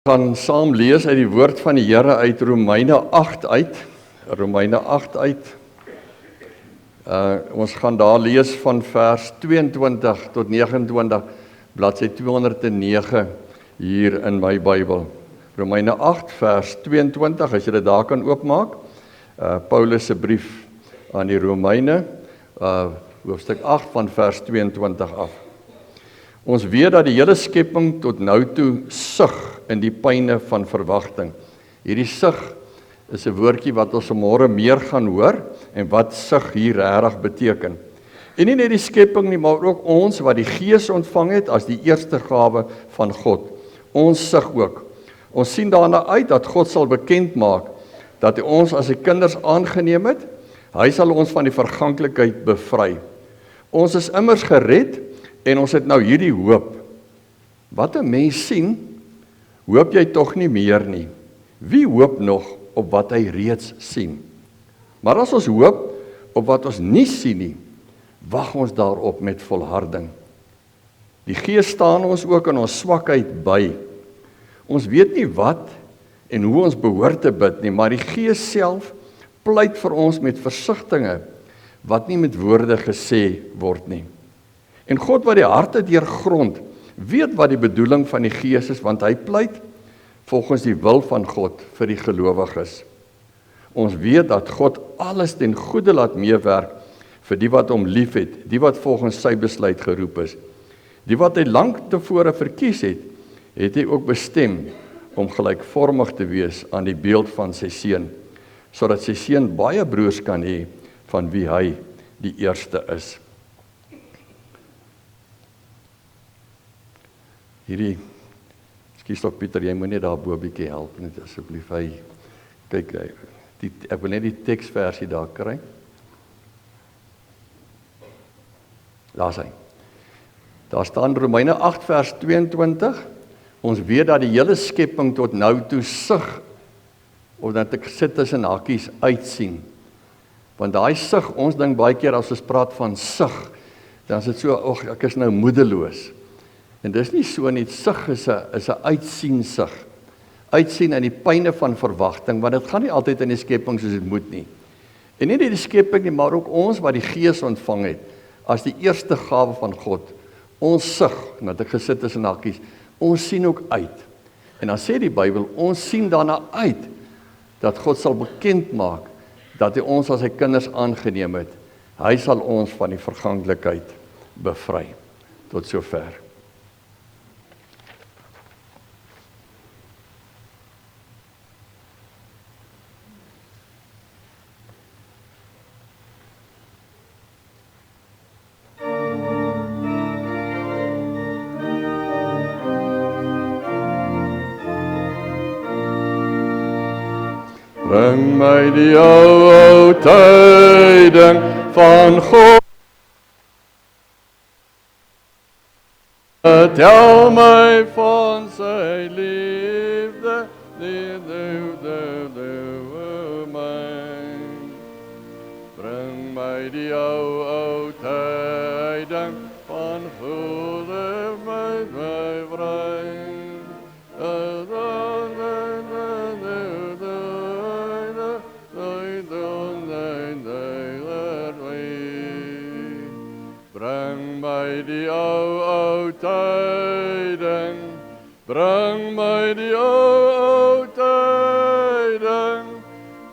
Gaan saam lees uit die woord van die Here uit Romeine 8 uit. Romeine 8 uit. Ons gaan daar lees van vers 22 tot 29, bladsy 209 hier in my Bybel. Romeine 8 vers 22, as jy dit daar kan oopmaak. Paulus se brief aan die Romeine, hoofstuk 8 van vers 22 af. Ons weet dat die hele skepping tot nou toe sug in die pyne van verwagting. Hierdie sug is 'n woordjie wat ons môre meer gaan hoor en wat sug hier regtig beteken. En nie net die skepping nie, maar ook ons wat die Gees ontvang het as die eerste gawe van God. Ons sug ook. Ons sien daarna uit dat God sal bekend maak dat hy ons as sy kinders aangeneem het. Hy sal ons van die verganklikheid bevry. Ons is immers gered en ons het nou hierdie hoop. Wat 'n mens sien, hoop jy tog nie meer nie. Wie hoop nog op wat hy reeds sien? Maar as ons hoop op wat ons nie sien nie, wag ons daarop met volharding. Die Gees staan ons ook in ons swakheid by. Ons weet nie wat en hoe ons behoort te bid nie, maar die Gees self pleit vir ons met versigtinge wat nie met woorde gesê word nie. En God wat die harte deurgrond, weet wat die bedoeling van die Gees is, want hy pleit volgens die wil van God vir die gelowiges. Ons weet dat God alles ten goeie laat meewerk vir die wat hom liefhet, die wat volgens sy besluit geroep is. Die wat hy lank tevore verkies het, het hy ook bestem om gelykvormig te wees aan die beeld van sy seun, sodat sy seun baie broers kan hê van wie hy die eerste is. Hierdie, ekskuus tog Pieter, jy moet net daar bo 'n bietjie help net asseblief. Hy kyk, ek wil net die teksversie daar kry. Daar's hy. Daar staan Romeine 8 vers 22. Ons weet dat die hele skepping tot nou toe sug, of dat ek sit tussen hakies uitsien. Want daai sug, ons dink baie keer as ons praat van sug, dan is dit so, ek is nou moedeloos. En dis nie so nie, sug is 'n uitsiensug. Uitsien in die pyne van verwagting, want dit gaan nie altyd in die skepping soos dit moet nie. En nie net die skepping nie, maar ook ons wat die Gees ontvang het, as die eerste gawe van God. Ons sug, dat ek gesit is in hakkies, ons sien ook uit. En dan sê die Bybel, ons sien daarna uit, dat God sal bekend maak, dat hy ons as sy kinders aangeneem het. Hy sal ons van die verganklikheid bevry. Tot sover. Bring my die ou tyding van God. Tel my van sy liefde, my. Bring my die ou tyding van God, my vry. Bring my die ou tyding, bring my die ou tyding,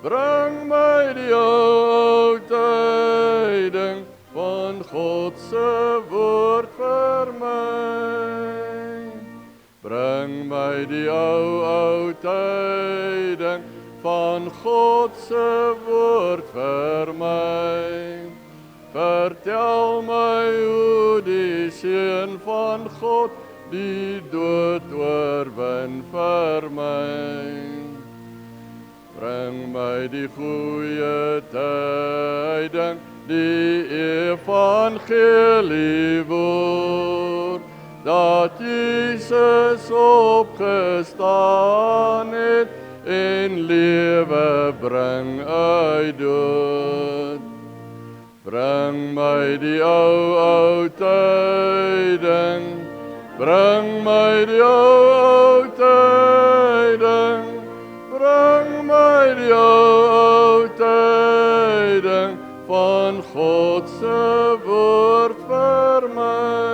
bring my die ou tyding van God se woord vir my. Bring my die ou tyding van God se woord vir my. Vertel my hoe die Seun van God die dood oorwin vir my. Bring my die goeie tyding, die evangelie woord, dat Jesus opgestaan het en lewe bring uit dood. Bring my die ou tyding, bring my die ou tyding. God se woord vir my.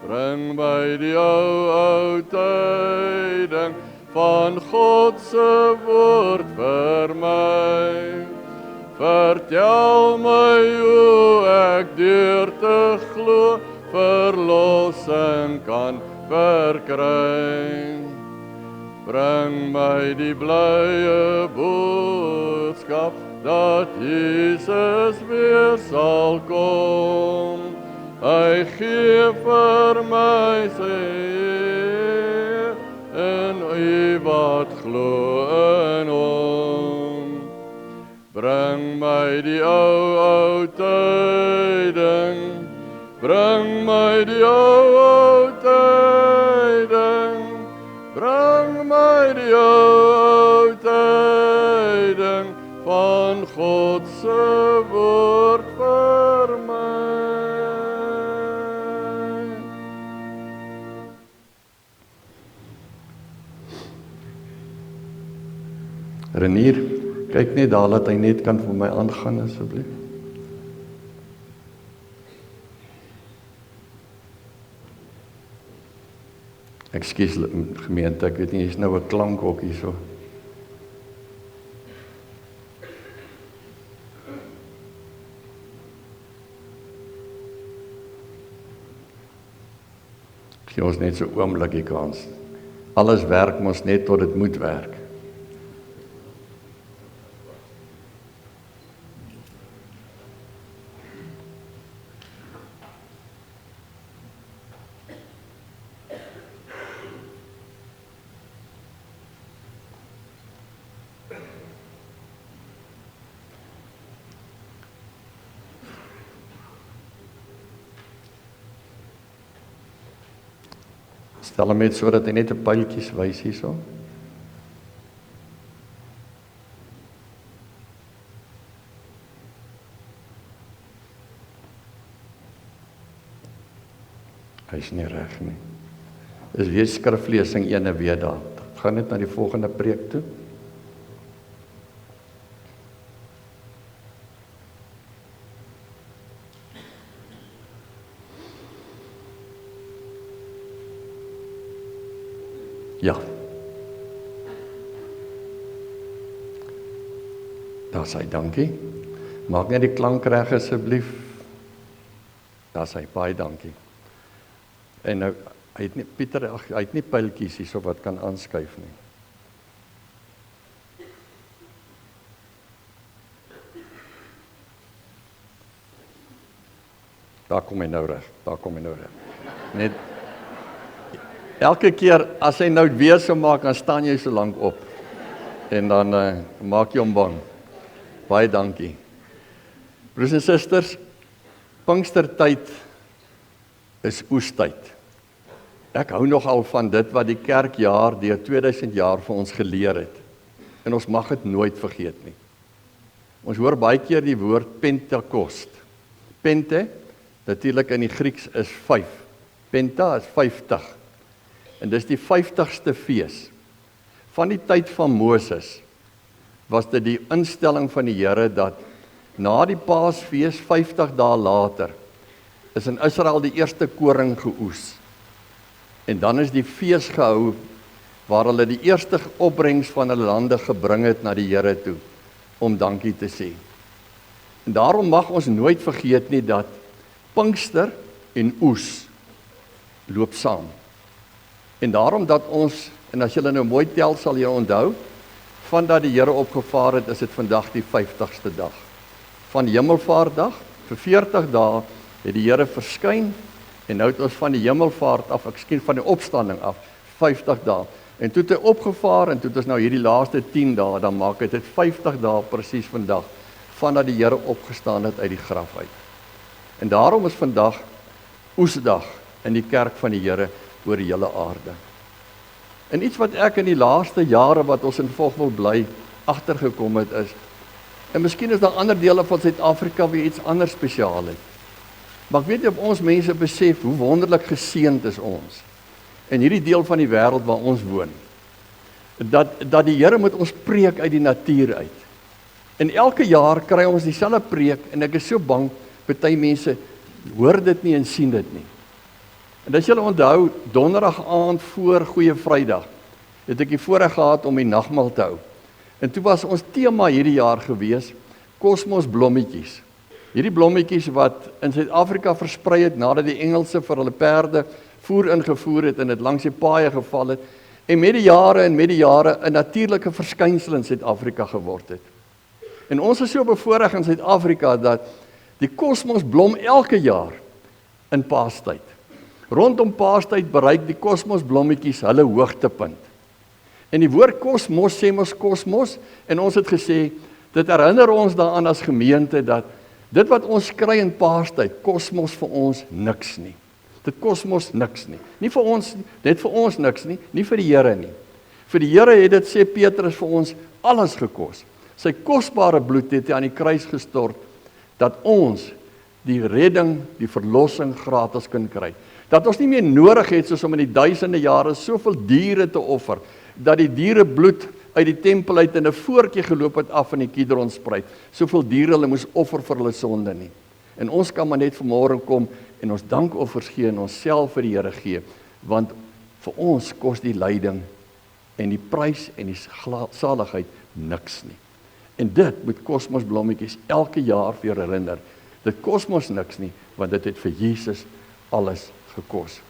Bring my die ou tyding van God se woord vir my. Vertel my hoe ek deur te glo verlossing kan verkry. Bring my die blye boodskap dat Jesus weer sal kom. Hy gee vir my sy eer en u wat glo in hom. Bring my die ou tyding, bring my die ou tyding, bring my die ou tyding van God se woord vir my. Renier, kyk net daar dat hy net kan vir my aangaan asseblief. Ekskuus gemeente, ek weet nie, hier's nou 'n klank ook hierso. Gee ons net so 'n oombliekie kans. Alles werk mos net tot dit moet werk. Stel hom net so dat hy net 'n pyltjies wys hierso. Hy is nie reg nie. Dis weer skriflesing ene weer daar. Gaan net na die volgende preek toe. Ja. Daar sê dankie. Maak net die klank reg asseblief. Daar sê baie dankie. En nou hy het nie Pieter, hy het nie pyltjies hierso wat kan aanskuif nie. Daar kom hy nou reg. Daar kom hy nou reg. Net elke keer as hy nou weer so maak, dan staan jy so lank op. En dan maak jy hom bang. Baie dankie. Broers en susters, Pinkstertyd is oestyd. Ek hou nogal van dit wat die kerkjaar deur 2000 jaar vir ons geleer het. En ons mag dit nooit vergeet nie. Ons hoor baie keer die woord Pentekost. Pente, natuurlik in die Grieks is 5. Penta is 50. En dis die 50ste fees. Van die tyd van Moses was dit die instelling van die Here dat na die Paasfees 50 dae later is in Israel die eerste koring geoes. En dan is die fees gehou waar hulle die eerste opbrengs van hulle lande gebring het na die Here toe om dankie te sê. En daarom mag ons nooit vergeet nie dat Pinkster en oes loop saam. En daarom dat ons, en as julle nou mooi tel sal jy onthou, van dat die Here opgevaar het, is dit vandag die 50ste dag. Van Hemelvaartdag, vir 40 dae, het die Here verskyn, en nou het ons van die Hemelvaart af, van die opstanding af, 50 dae. En toe het hy opgevaar, en toe het ons nou hierdie laaste 10 dae, dan maak dit 50 dae presies vandag, vandat die Here opgestaan het uit die graf uit. En daarom is vandag oesdag in die kerk van die Here oor die hele aarde. En iets wat ek in die laaste jare wat ons in Vogwel bly agtergekom het is, en miskien is daar ander dele van Suid-Afrika wie iets anders spesiaal het. Maar ek weet nie of ons mense besef hoe wonderlik geseënd is ons in hierdie deel van die wêreld waar ons woon. Dat die Here met ons preek uit die natuur uit. En elke jaar kry ons dieselfde preek en ek is so bang, party mense hoor dit nie en sien dit nie. En as julle onthou, donderdag aand voor Goeie Vrydag, het ek die voorreg gehad om die nagmaal te hou. En toe was ons tema hierdie jaar gewees, Kosmos blommetjies. Hierdie blommetjies wat in Suid-Afrika versprei het, nadat die Engelse vir hulle perde voer ingevoer het en dit langs die paaie geval het, en met die jare 'n natuurlike verskynsel in Suid-Afrika geword het. En ons is so bevoorreg in Suid-Afrika dat die kosmos blom elke jaar in Paastyd. Rondom Paastyd bereik die kosmosblommetjies hulle hoogtepunt. En die woord kosmos sê mos kosmos, en ons het gesê, dit herinner ons daaraan as gemeente dat dit wat ons kry in Paastyd, kosmos vir ons niks nie. Dit kosmos niks nie. Nie vir ons, net vir ons niks nie, nie vir die Here nie. Vir die Here het dit, sê Petrus, vir ons alles gekos. Sy kosbare bloed het hy aan die kruis gestort, dat ons die redding, die verlossing gratis kan kry. Dat ons nie meer nodig het, soos om in die duisende jare, soveel diere te offer, dat die dierebloed uit die tempel uit in 'n voortjie geloop het af in die Kidronspruit. Soveel diere hulle moes offer vir hulle sonde nie. En ons kan maar net vanmôre kom en ons dankoffers gee en onsself vir die Here gee, want vir ons kos die lyding en die prys en die saligheid niks nie. En dit moet kosmosblommetjies elke jaar vir herinner. Dit kosmos niks nie, want dit het vir Jesus alles gekos.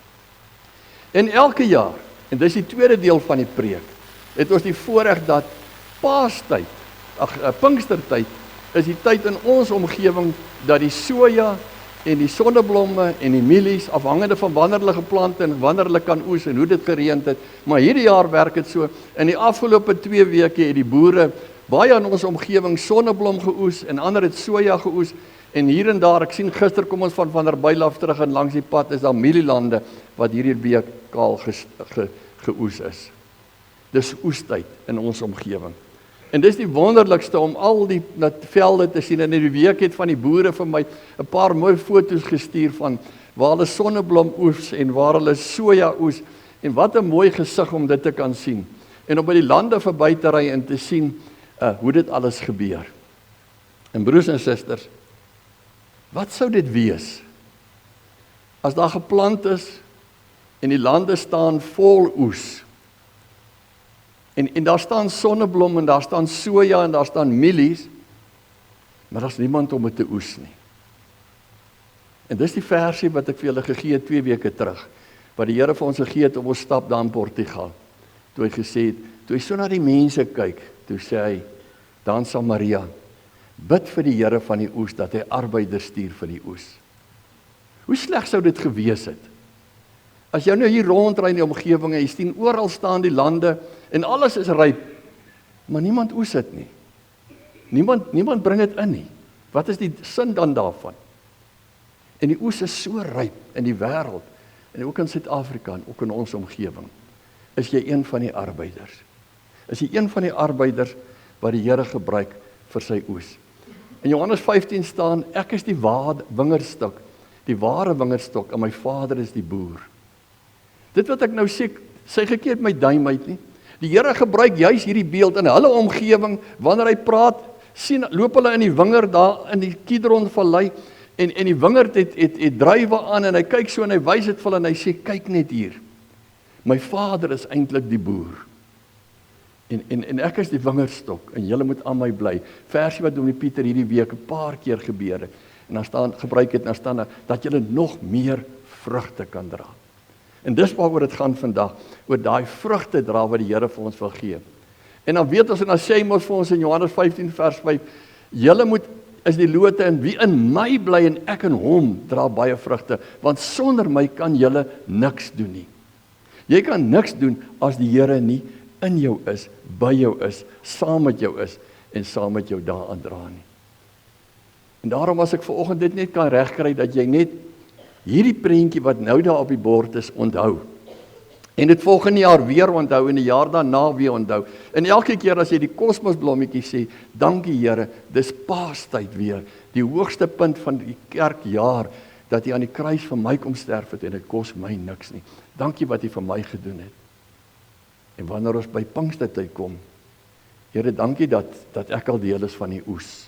En elke jaar, en dis die tweede deel van die preek, het ons die voorreg dat Paastyd, Pinkstertyd, is die tyd in ons omgewing dat die soja en die sonneblomme en die mielies, afhangende van wanneer hulle geplant en wanneer hulle kan oes en hoe dit gereend het, maar hierdie jaar werk dit so, in die afgelope 2 weke het die boere baie in ons omgewing sonneblom geoes en ander het soja geoes, en hier en daar, ek sien gister kom ons van Vanderbijl af terug en langs die pad is daar mielielande wat hierdie week kaal geoes is. Dis oestyd in ons omgewing. En dis die wonderlikste om al die velde te sien, en in die week het van die boere vir my 'n paar mooi foto's gestuur van waar hulle sonneblom oes en waar hulle soja oes, en wat 'n mooi gesig om dit te kan sien, en om by die lande verby te ry en te sien hoe dit alles gebeur. En broers en susters, wat sou dit wees as daar geplant is en die lande staan vol oes, en daar staan sonneblom en daar staan soja en daar staan mielies, maar daar's niemand om dit te oes nie. En dis die versie wat ek vir julle gegee het 2 weke terug, wat die Here vir ons gegee het op ons stap daar in Portugal. Toe hy gesê het, toe hy so na die mense kyk, toe sê hy, daar in Samaria, bid vir die Here van die oes, dat hy arbeiders stuur vir die oes. Hoe sleg sou dit gewees het? As jy nou hier rondry in die omgewing en jy sien oral staan die lande en alles is ryp, maar niemand oes dit nie. Niemand bring dit in nie. Wat is die sin dan daarvan? En die oes is so ryp in die wêreld en ook in Suid-Afrika en ook in ons omgewing. Is jy een van die arbeiders? Is jy een van die arbeiders wat die Here gebruik vir sy oes? In Johannes 15 staan, ek is die ware wingerdstok en my Vader is die boer. Dit wat ek nou sê, sy gekeer my duim uit nie. Die Here gebruik juis hierdie beeld in hulle omgewing, wanneer hy praat, loop hulle in die wingerd daar in die Kidronvallei, en die wingerd het druiwe aan, en hy kyk so en hy wys dit vir hulle en hy sê, kyk net hier, my Vader is eintlik die boer. En ek is die wingerdstok, en julle moet aan my bly. Versie wat Dominee Pieter hierdie week 'n paar keer gebeur het, en dan staan, gebruik het, dan staan daar, dat julle nog meer vrugte kan dra. En dis waaroor dit gaan vandag, oor daai vrugte dra wat die Here vir ons wil gee. En dan weet ons, en dan sê hy mos vir ons in Johannes 15 vers 5, julle is die lote, en wie in my bly en ek in hom, dra baie vrugte, want sonder my kan julle niks doen nie. Jy kan niks doen as die Here nie in jou is, by jou is, saam met jou is, en saam met jou daaraan dra nie. En daarom as ek vanoggend dit net kan regkry, dat jy net hierdie prentjie wat nou daar op die bord is, onthou. En dit volgende jaar weer onthou, en die jaar daarna weer onthou. En elke keer as jy die kosmosblommetjie sê, dankie Here, dis Paastyd weer, die hoogste punt van die kerkjaar, dat hy aan die kruis vir my kom sterf het, en dit kos my niks nie. Dankie wat hy vir my gedoen het. En wanneer ons by Pinkstertyd kom, Here, dankie dat ek al deel is van die oes.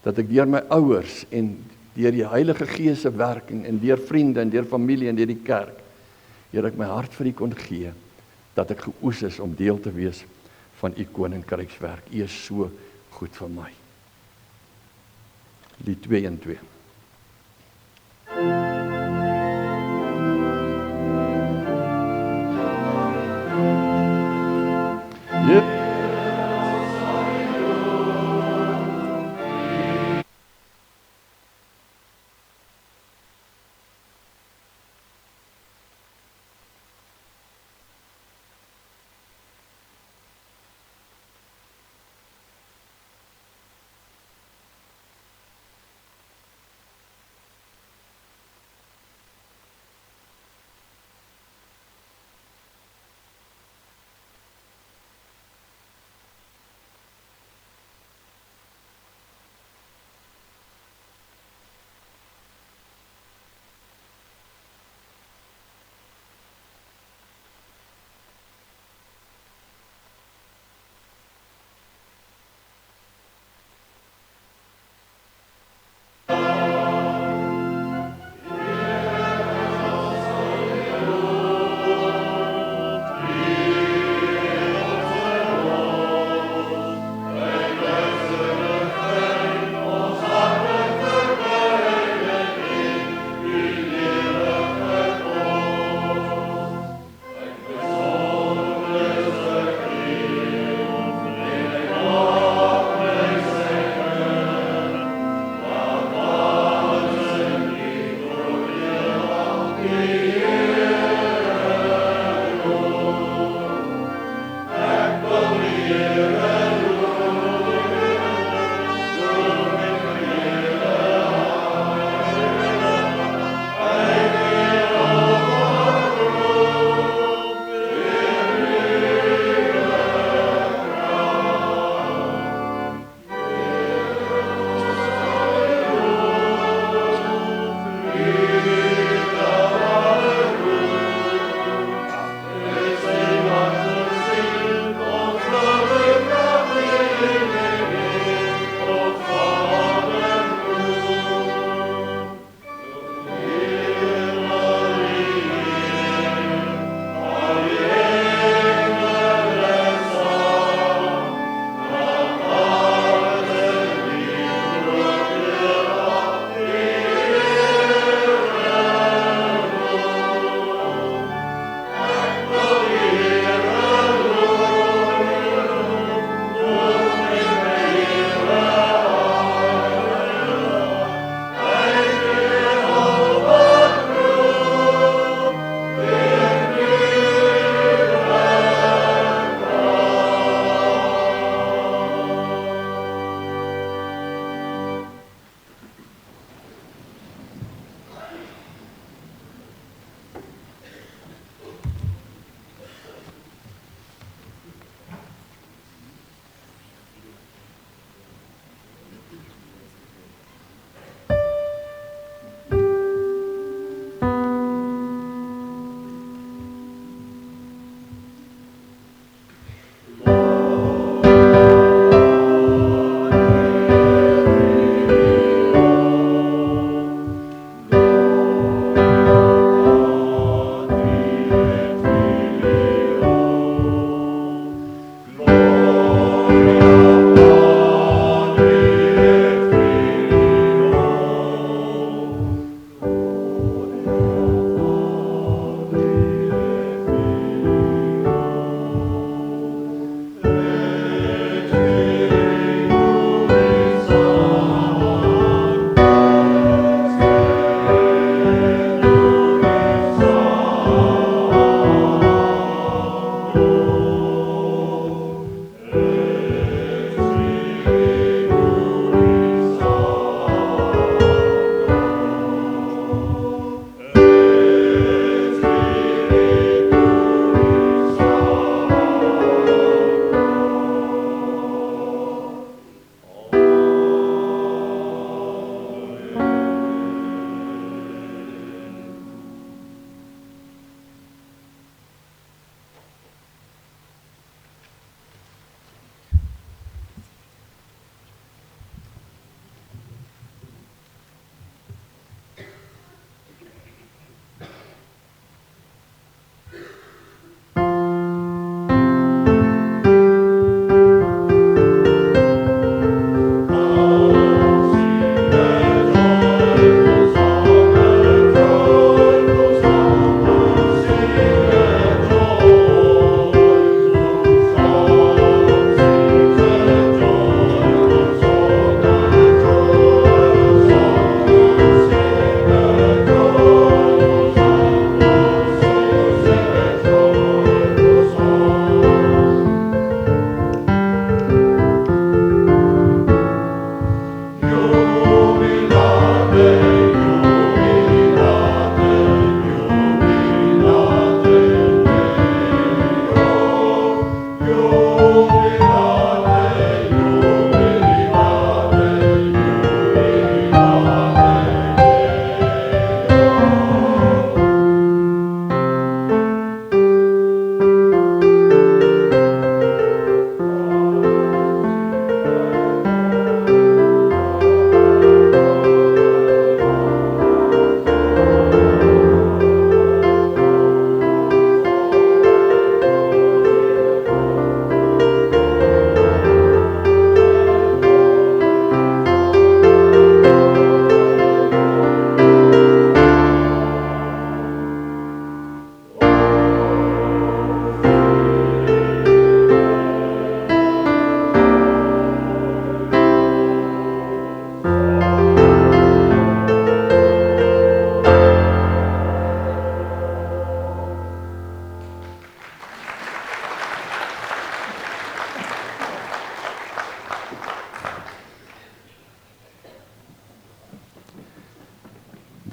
Dat ek deur my ouers en deur die Heilige Gees se werking en deur vriende en deur familie en deur die kerk, Here, ek my hart vir U kon gee, dat ek geoes is om deel te wees van U koninkrykswerk. U is so goed vir my. Lied 2 en 2. Yep.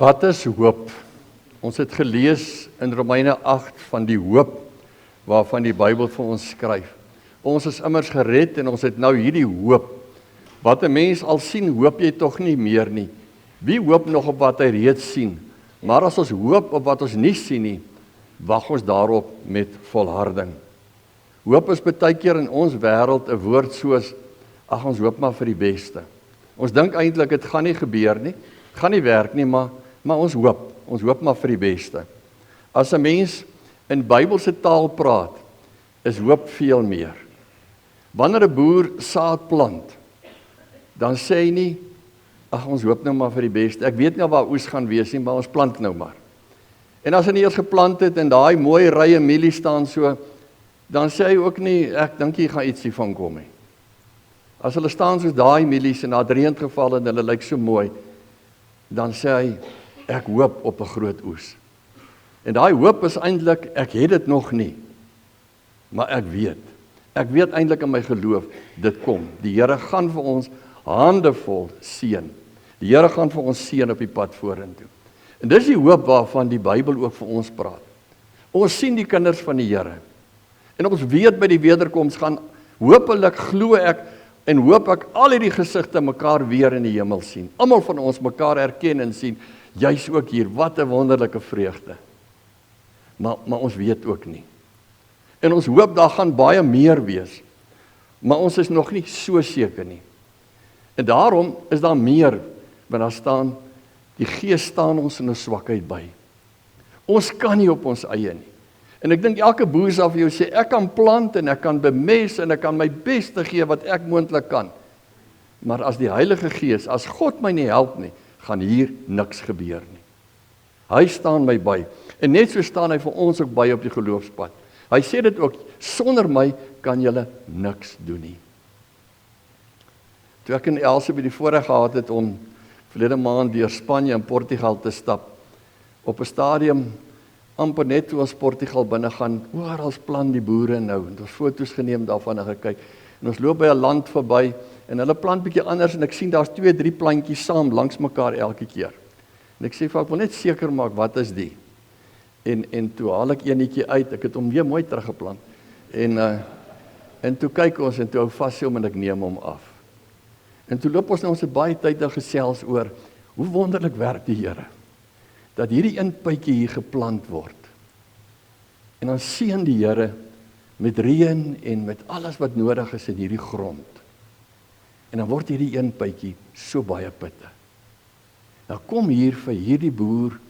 Wat is hoop? Ons het gelees in Romeine 8 van die hoop waarvan die Bybel vir ons skryf. Ons is immers gered en ons het nou hierdie hoop. Wat 'n mens al sien, hoop jy tog nie meer nie. Wie hoop nog op wat hy reeds sien? Maar as ons hoop op wat ons nie sien nie, wag ons daarop met volharding. Hoop is baie keer in ons wêreld 'n woord soos, ag ons hoop maar vir die beste. Ons dink eintlik dit gaan nie gebeur nie, dit gaan nie werk nie, maar ons hoop maar vir die beste. As 'n mens in Bybelse taal praat, is hoop veel meer. Wanneer 'n boer saad plant, dan sê hy nie, ag ons hoop nou maar vir die beste, ek weet nie waar oes gaan wees nie, maar ons plant nou maar. En as hy eers geplant het en daai mooi rye mielie staan so, dan sê hy ook nie, ek dink hier gaan ietsie van kom nie. As hulle staan soos daai mielies en daar het reën geval en hulle lyk so mooi, dan sê hy, ek hoop op 'n groot oes. En daai hoop is eintlik, ek het dit nog nie, maar ek weet eintlik in my geloof, dit kom. Die Here gaan vir ons handevol seën. Die Here gaan vir ons seën op die pad vorentoe. En dis die hoop waarvan die Bybel ook vir ons praat. Ons sien die kinders van die Here. En ons weet by die wederkoms gaan, hopelik glo ek en hoop ek al hierdie gesigte mekaar weer in die hemel sien. Almal van ons mekaar herken en sien, jy's ook hier, wat 'n wonderlike vreugde. Maar ons weet ook nie. En ons hoop daar gaan baie meer wees, maar ons is nog nie so seker nie. En daarom is daar meer, want daar staan, die Gees staan ons in 'n swakheid by. Ons kan nie op ons eie nie. En ek dink elke boer sal vir jou sê, ek kan plant en ek kan bemest en ek kan my beste gee wat ek moontlik kan. Maar as die Heilige Gees, as God my nie help nie, gaan hier niks gebeur nie. Hy staan my by. En net so staan hy vir ons ook by op die geloofspad. Hy sê dit ook, sonder my kan julle niks doen nie. Toe ek in Elsie by die voorreg gehad het om verlede maand deur Spanje en Portugal te stap, op 'n stadium amper net toe ons Portugal binne gaan, oral plan die boere nou, en ons foto's geneem daarvan en gekyk, en ons loop by 'n land verby, en hulle plant bietjie anders, en ek sien daar's 2-3 plantjies saam, langs mekaar elke keer. En ek sê vir ek wil net seker maak, wat is die? En toe haal ek eenetjie uit, ek het hom weer mooi teruggeplant, en toe kyk ons, en toe hou vas hom, en ek neem hom af. En toe loop ons nou ons baie tyd daar gesels oor, hoe wonderlik werk die Here, dat hierdie een pypjie hier geplant word. En dan seën die Here met reën en met alles wat nodig is in hierdie grond. En dan word hierdie een pypjie so baie pitte. Nou kom hier vir hierdie boer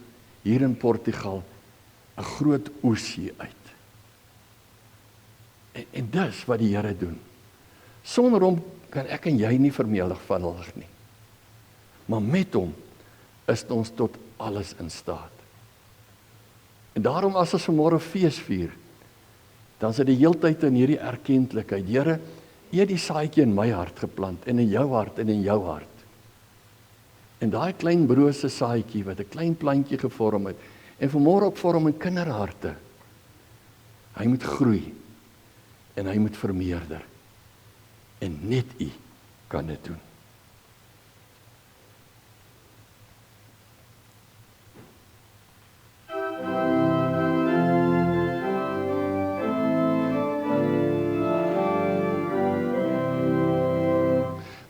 hier in Portugal 'n groot oes hier uit. En dis wat die Here doen. Sonder hom kan ek en jy nie vermenigvuldig nie. Maar met hom is ons tot alles in staat. En daarom as ons vanmôre fees vier, dan is dit die heeltyd in hierdie erkentlikheid. Here, U het die saadjie in my hart geplant, en in jou hart, en in jou hart. En daai klein brose saadjie, wat 'n klein plantjie gevorm het, en vanmôre ook vorm in kinderharte, hy moet groei, en hy moet vermeerder. En net U kan dit doen.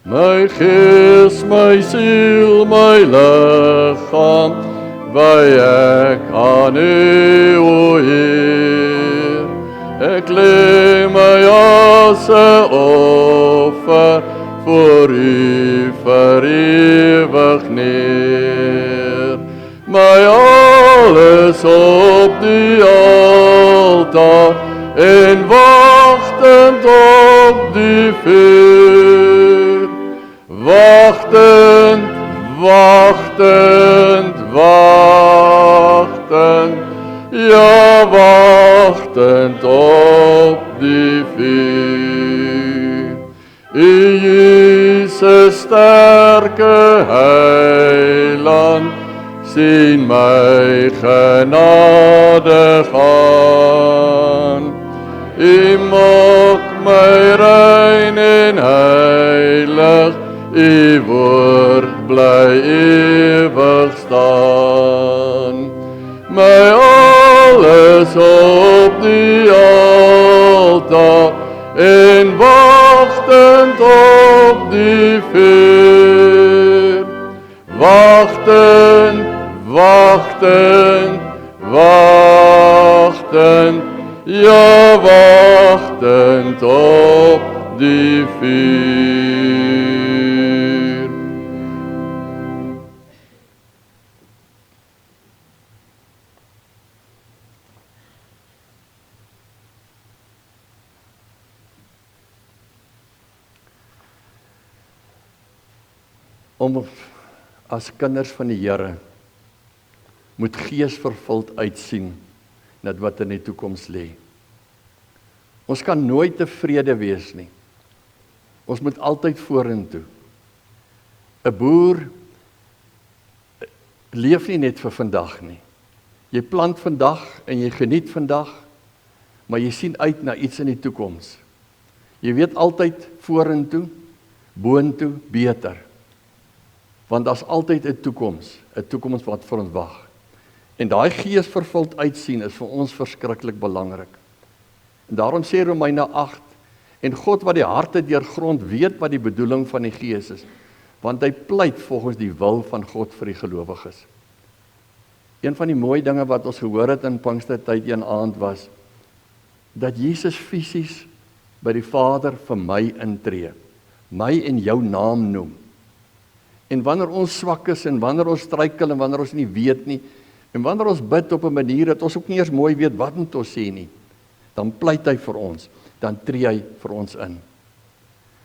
My gees, my siel, my liggaam, wy ek aan U, o Heer. Ek lê my as 'n offer voor U vir ewig neer. My alles op die altaar en wagtend op die vuur. Wagtend, wagtend, wagtend, ja wagtend op die vuur. U Jesus sterke heiland, sien my genade gaan. U maak my rein en heilig, U woord bly ewig staan. My alles op die altaar en wagtend op die vuur. Wagtend, wagtend, wagtend, ja wagtend op die vuur. Om as kinders van die Here moet geesvervuld uitsien net wat in die toekoms lê. Ons kan nooit tevrede wees nie. Ons moet altyd vorentoe. 'n Boer leef nie net vir vandag nie. Jy plant vandag en jy geniet vandag, maar jy sien uit na iets in die toekoms. Jy weet altyd vorentoe, boontoe, beter. Want daar's altyd 'n toekoms wat vir ons wag. En daai geesvervuld uitsien is vir ons verskriklik belangrik. En daarom sê Romeine 8, en God wat die harte deurgrond weet wat die bedoeling van die Gees is, want hy pleit volgens die wil van God vir die gelowiges. Een van die mooi dinge wat ons gehoor het in Pinkstertyd een aand was, dat Jesus fisies by die Vader vir my intree, my en jou naam noem. En wanneer ons swak is, en wanneer ons struikel, en wanneer ons nie weet nie, en wanneer ons bid op 'n manier dat ons ook nie eers mooi weet wat moet ons sê nie, dan pleit hy vir ons, dan tree hy vir ons in.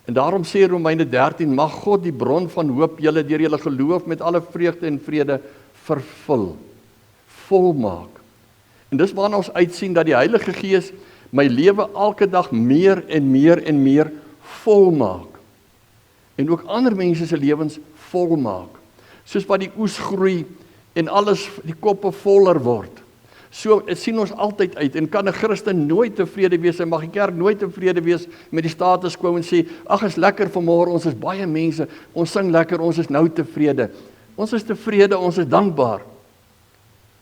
En daarom sê Romeine 13, mag God die bron van hoop julle deur julle geloof met alle vreugde en vrede vervul, volmaak. En dis waarna ons uitsien dat die Heilige Gees my lewe elke dag meer en meer en meer volmaak. En ook ander mense se lewens volmaak. Soos wat die oes groei en alles, die koppe voller word. So sien ons altyd uit en kan 'n Christen nooit tevrede wees en mag die kerk nooit tevrede wees met die status quo en sê, ag is lekker vanmôre, ons is baie mense, ons sing lekker, ons is nou tevrede. Ons is tevrede, ons is dankbaar.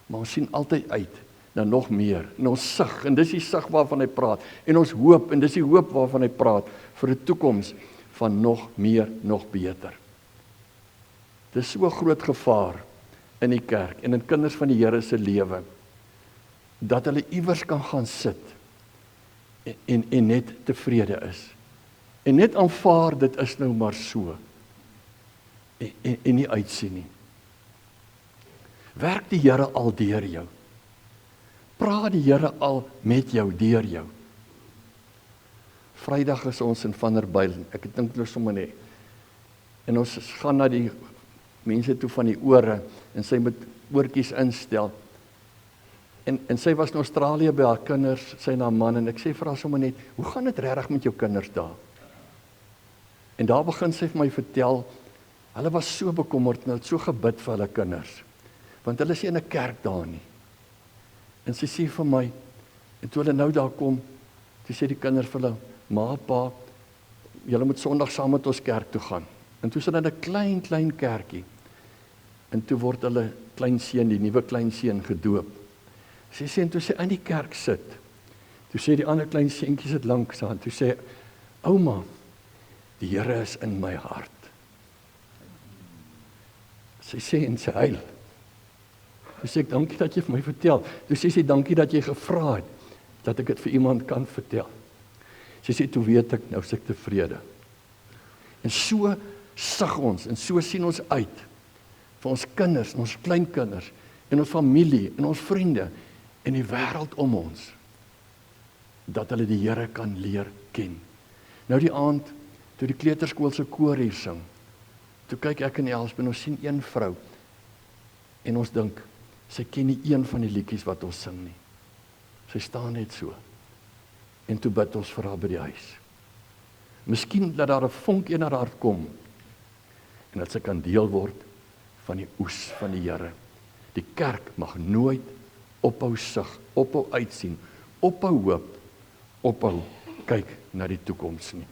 Maar ons sien altyd uit na nog meer. En ons sig, en dis die sig waarvan hy praat. En ons hoop, en dis die hoop waarvan hy praat, vir 'n toekoms van nog meer, nog beter. Dis so 'n groot gevaar in die kerk en in kinders van die Here se lewe, dat hulle iewers kan gaan sit en net tevrede is. En net aanvaar dit is nou maar so. En nie uitsien nie. Werk die Here al deur jou? Praat die Here al met jou, deur jou? Vrydag is ons in Vanderbijl, ek dink nou sommer nie. En ons gaan na die mense toe van die ore, en sy moet oortjies instel. En sy was in Australië by haar kinders, sy en haar man, en ek sê vir haar sommer net, hoe gaan dit regtig met jou kinders daar? En daar begin sy vir my vertel, hulle was so bekommerd, en hulle het so gebid vir hulle kinders, want hulle is nie in 'n kerk daar nie. En sy sê vir my, en toe hulle nou daar kom, toe sê die kinders vir hulle, ma, pa, julle moet Sondag saam met ons kerk toe gaan. En toe is hulle in 'n klein kerkie, en toe word hulle kleinseun, die nuwe kleinseun gedoop. Sy sê, en toe sy in die kerk sit, toe sê die ander kleinseentjie sit langs aan, toe sê, ouma, die Here is in my hart. Sy sê en sy huil. Toe sê ek, dankie dat jy vir my vertel. Toe sê sy, dankie dat jy gevra het, dat ek dit vir iemand kan vertel. Sy sê, toe weet ek, nou is ek tevrede. En so sug ons, en so sien ons uit, vir ons kinders, en ons kleinkinders, en ons familie, en ons vriende, en die wêreld om ons, dat hulle die Here kan leer ken. Nou die aand, toe die kleuterskoolse koor hier sing, toe kyk ek in Elsbeth, en ons sien een vrou, en ons dink, sy ken nie een van die liedjies wat ons sing nie. Sy staan net so, en toe bid ons vir haar by die huis. Miskien dat daar 'n vonk in haar hart kom, en dat sy kan deel word van die oes van die Here. Die kerk mag nooit ophou sug, ophou uitsien, ophou hoop, ophou kyk na die toekoms nie.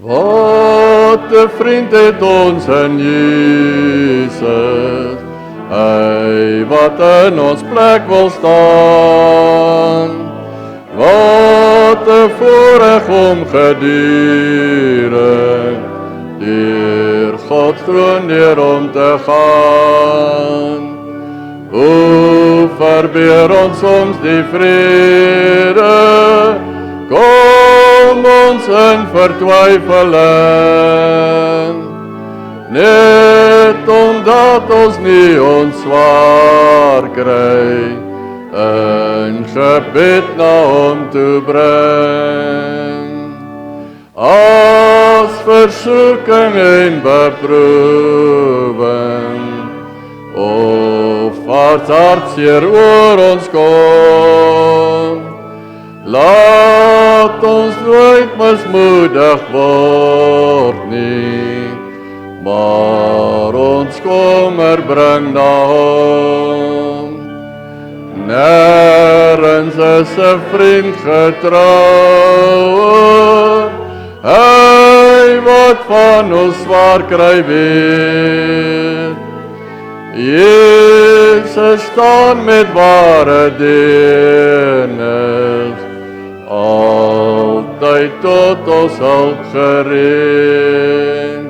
Wat 'n vriend het ons in Jesus, hy wat in ons plek wil staan. Wat 'n voorreg om gedurig deur God troon deur om te gaan. Hoe verbeur ons soms die vrede, kom ons in vertwyfeling, net omdat ons nie ons swaar kry, in gebed na hom toe bring. As versoeking en beproewing, of hartseer oor ons kom, laat ons nooit mismoedig word nie, maar ons kommer bring na hom. Nêrens eens is 'n vriend getrou. Hy wat van ons swaar kry weet. Jesus staan met ware deernis, altyd tot ons hulp gereed.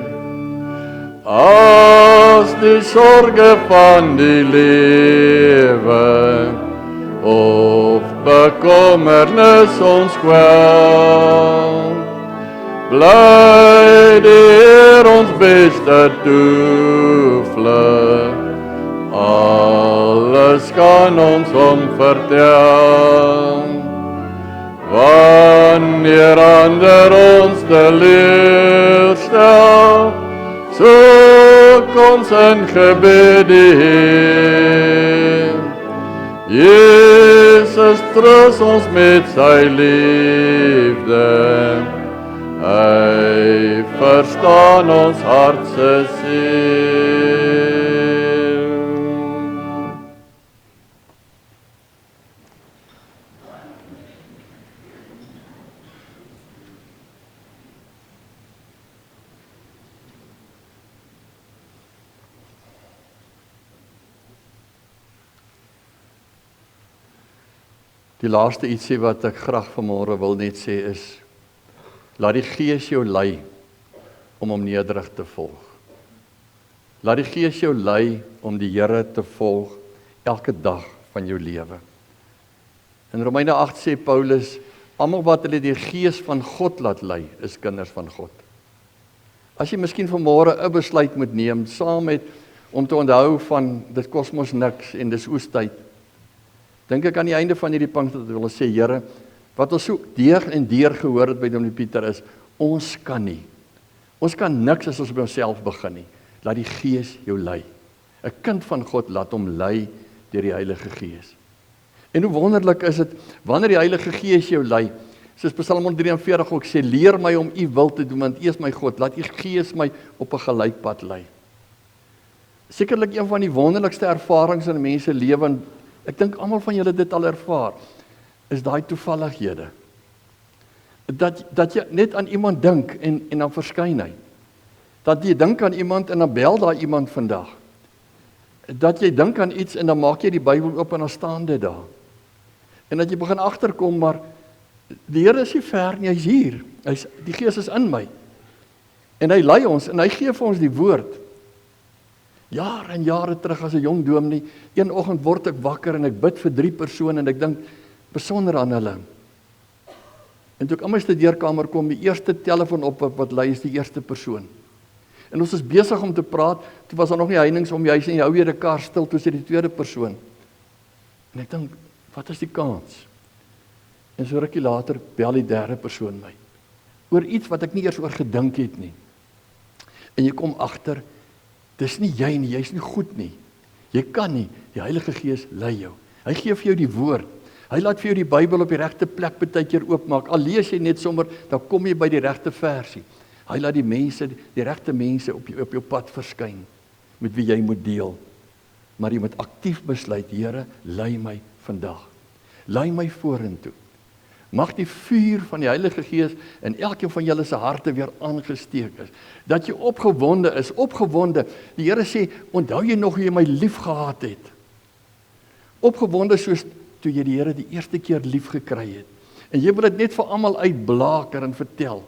As die sorge van die lewe of bekommernis ons kwel, bly die Heer ons beste toevlug, alles kan ons hom vertel. Wanneer ander ons teleurstel, soek ons in gebed die Heer. Jesus troos ons met sy liefde, hy verstaan ons hart se seer. Die laaste ietsie wat ek graag vanmôre wil net sê is, laat die Gees jou lei om hom nederig te volg. Laat die Gees jou lei om die Here te volg elke dag van jou lewe. In Romeine 8 sê Paulus, almal wat hulle die Gees van God laat lei, is kinders van God. As jy miskien vanmôre 'n besluit moet neem, saam met om te onthou van dit kos mos niks en dis oestyd, dink ek aan die einde van hierdie Pinkster dat wil sê, Here, wat ons so deur en deur gehoor het by Dominee Pieter is, ons kan nie. Ons kan niks as ons by onsself begin nie. Laat die Gees jou lei. 'n Kind van God laat hom lei deur die Heilige Gees. En hoe wonderlik is dit wanneer die Heilige Gees jou lei. Soos Psalm 143 ook sê, leer my om u wil te doen, want u is my God. Laat u Gees my op 'n gelykpad lei. Sekerlik een van die wonderlikste ervarings in 'n mens se lewe, en ek dink almal van julle dit al ervaar, is daai toevallighede. Dat jy net aan iemand dink en dan verskyn hy. Dat jy dink aan iemand en dan bel daai iemand vandag. Dat jy dink aan iets en dan maak jy die Bybel oop en dan staan dit daar. En dat jy begin agterkom, maar die Here is nie ver nie, hy's hier. Die Gees is in my. En hy lei ons en hy gee vir ons die woord. Jare en jare terug as 'n jong dominee, een oggend word ek wakker en ek bid vir 3 persone en ek dink besonder aan hulle. En toe ek in my studeerkamer kom, die eerste telefoon op wat lui is die eerste persoon. En ons is besig om te praat, toe was daar nog nie heininge om die huis en jy hou weer 'n kar stil, toe sê die tweede persoon. En ek dink, wat is die kans? En so rukkie later bel die derde persoon my. Oor iets wat ek nie eers oor gedink het nie. En jy kom agter, dis nie jy nie, jy's nie goed nie. Jy kan nie, die Heilige Gees lei jou. Hy gee vir jou die woord. Hy laat vir jou die Bybel op die regte plek baie keer oopmaak. Al lees jy net sommer, dan kom jy by die regte versie. Hy laat die mense, die regte mense op jou pad verskyn, met wie jy moet deel. Maar jy moet aktief besluit, Here, lei my vandag. Lei my vorentoe. Mag die vuur van die Heilige Gees in elkeen van julle se harte weer aangesteek is. Dat jy opgewonde is, opgewonde. Die Here sê, onthou jy nog hoe jy my lief gehad het? Opgewonde soos toe jy die Here die eerste keer lief gekry het. En jy wil dit net vir almal uitblaker en vertel.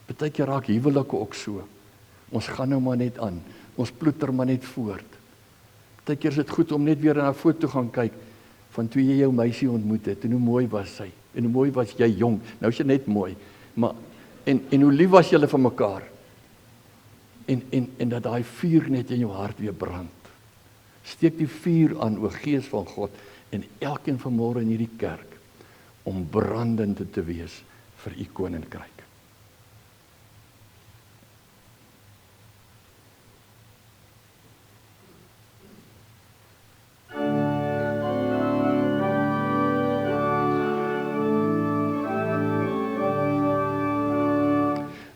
Partykeer raak huwelike ook so. Ons gaan nou maar net aan. Ons ploeter maar net voort. Partykeer is dit goed om net weer na 'n foto gaan kyk van toe jy jou meisie ontmoet het en hoe mooi was sy. En hoe mooi was jy jong. Nou is jy net mooi. Maar en hoe lief was julle vir mekaar. En dat daai vuur net in jou hart weer brand. Steek die vuur aan, o Gees van God, en elkeen vanmôre in hierdie kerk om brandend te wees vir u koninkryk.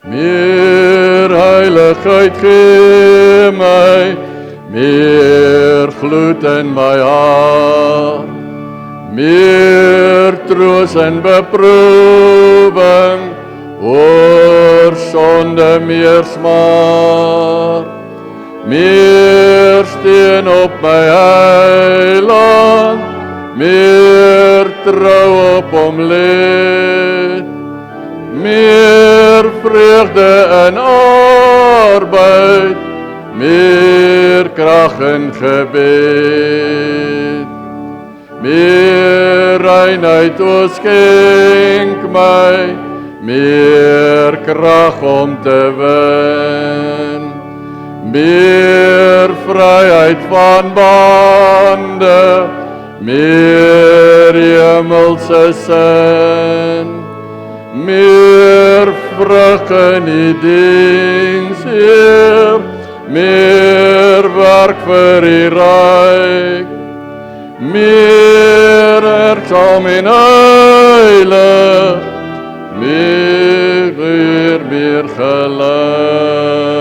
Meer heiligheid gee my, meer gloed in my hart, meer troos en beproewing, oor sonde meer smaak, meer steun op my eiland, meer trou op hom let, meer vreugde in arbeid, meer krag in gebed, meer reinheid o skenk my, meer krag om te wen, meer vryheid van bande, meer hemelse sin, meer vrug in die diens, Heer, meer werk vir die ryk, meer erksaam en heilig, meer gelyk.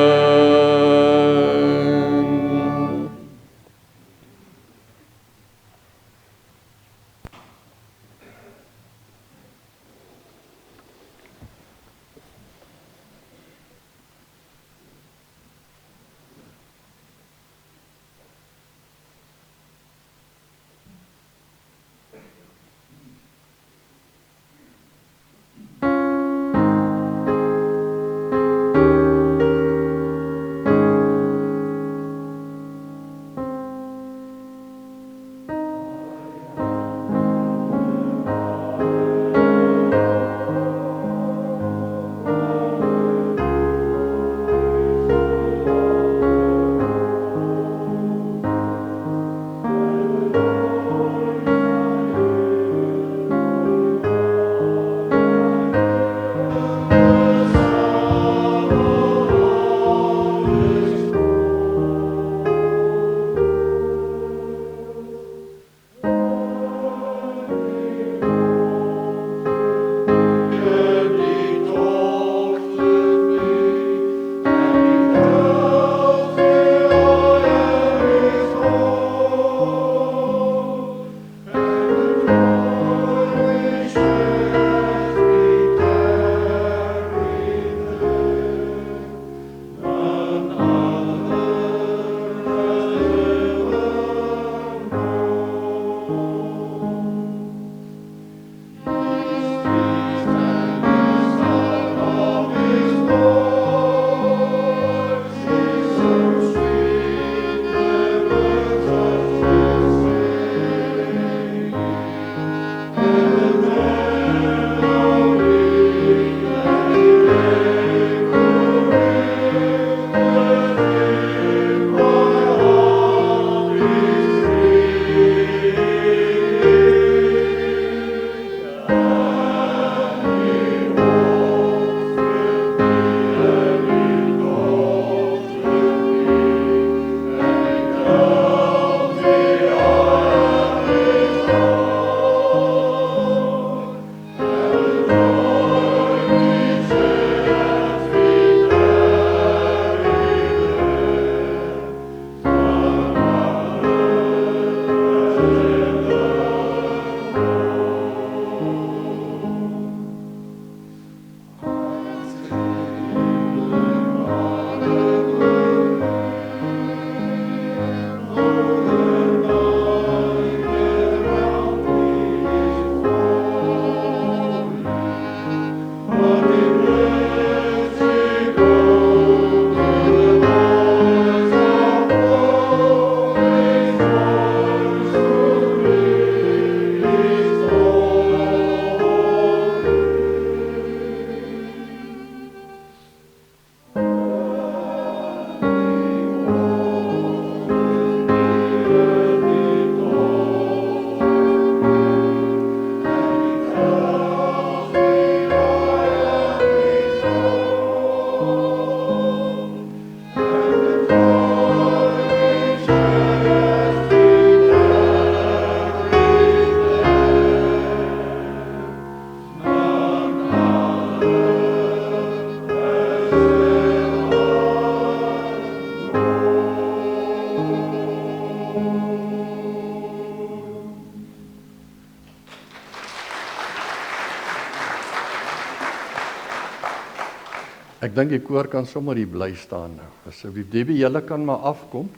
Ek dink die koor kan sommer hier bly staan nou. Asseblief Debbie, julle kan maar afkom.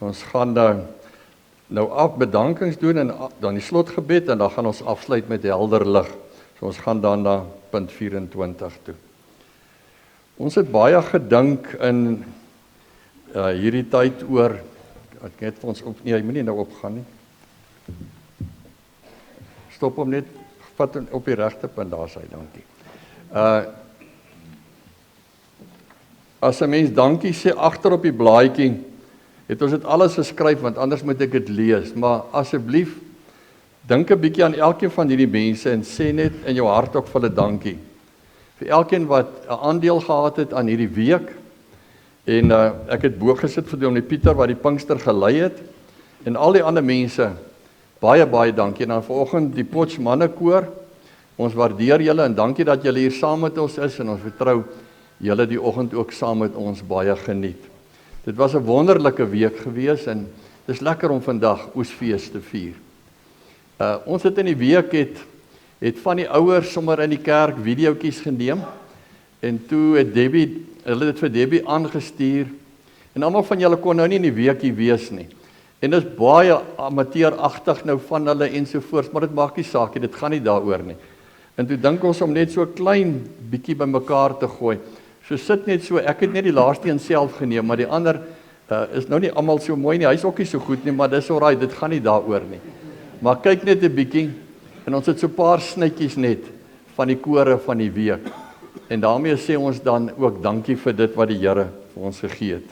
Ons gaan nou bedankings doen en dan die slotgebed en dan gaan ons afsluit met helder lig. So ons gaan dan na punt 24 toe. Ons het baie gedink in hierdie tyd oor, ek net vir ons op, nee, hy moet nie nou opgaan nie. Stop hom net, vat hom op die regte punt, daar is hy, dankie. As 'n mens dankie sê agter op die blaadjie, het ons dit alles geskryf, want anders moet ek dit lees, maar asseblief, dink 'n bietjie aan elkeen van hierdie mense en sê net in jou hart ook vir hulle dankie. Vir elkeen wat 'n aandeel gehad het aan hierdie week, en ek het bo gesit vir Dominee Pieter wat die Pinkster gelei het, en al die ander mense, baie, baie dankie. En dan vanoggend die Potch mannekoor, ons waardeer julle en dankie dat julle hier saam met ons is, en ons vertrou julle die oggend ook saam met ons baie geniet. Dit was 'n wonderlike week gewees, en dit is lekker om vandag Oesfees te vier. Ons het in die week het van die ouers sommer in die kerk videoetjies geneem, en toe het hulle dit vir Debbie aangestuur, en almal van julle kon nou nie in die week hier wees nie. En dit is baie amateuragtig nou van hulle ensovoorts, maar dit maak nie saak nie, dit gaan nie daaroor nie. En toe dink ons om net so 'n klein bietjie bymekaar te gooi. So sit net so, ek het net die laaste een self geneem, maar die ander is nou nie almal so mooi nie, hy is ook nie so goed nie, maar dis alraai, dit gaan nie daaroor nie. Maar kyk net 'n bietjie, en ons het so 'n paar snytjies net van die kore van die week. En daarmee sê ons dan ook dankie vir dit wat die Here vir ons gegee het.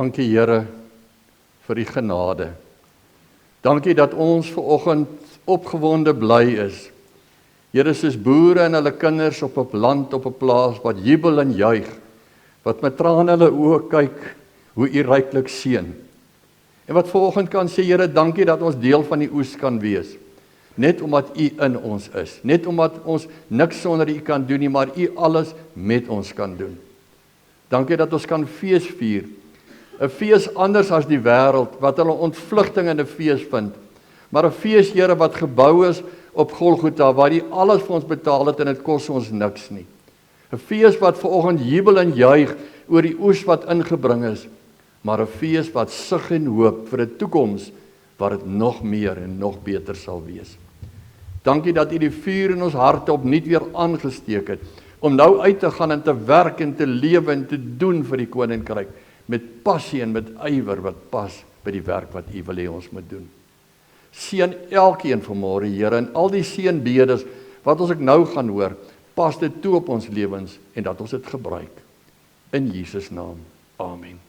Dankie Here vir die genade. Dankie dat ons vanoggend opgewonde bly is. Here, soos boere en hulle kinders op 'n land, op 'n plaas wat jubel en juig, wat met trane in hulle oë kyk hoe U ryklik seën. En wat vanoggend kan sê, Here, dankie dat ons deel van die oes kan wees. Net omdat U in ons is, net omdat ons niks sonder U kan doen nie, maar U alles met ons kan doen. Dankie dat ons kan fees vier. 'n Fees anders as die wêreld, wat hulle ontvlugting in 'n fees vind. Maar 'n fees, Here, wat gebou is op Golgotha, waar U alles vir ons betaal het en dit kos ons niks nie. 'n Fees wat vanoggend jubel en juig oor die oes wat ingebring is, maar 'n fees wat sug en hoop vir 'n toekoms waar dit nog meer en nog beter sal wees. Dankie dat U die vuur in ons harte opnuut weer aangesteek het, om nou uit te gaan en te werk en te lewe en te doen vir die koninkryk, met passie en met ywer wat pas by die werk wat U wil hê ons moet doen. Seën elkeen vanmôre, Here, en al die seënbedes wat ons ek nou gaan hoor, pas dit toe op ons lewens en dat ons dit gebruik. In Jesus naam. Amen.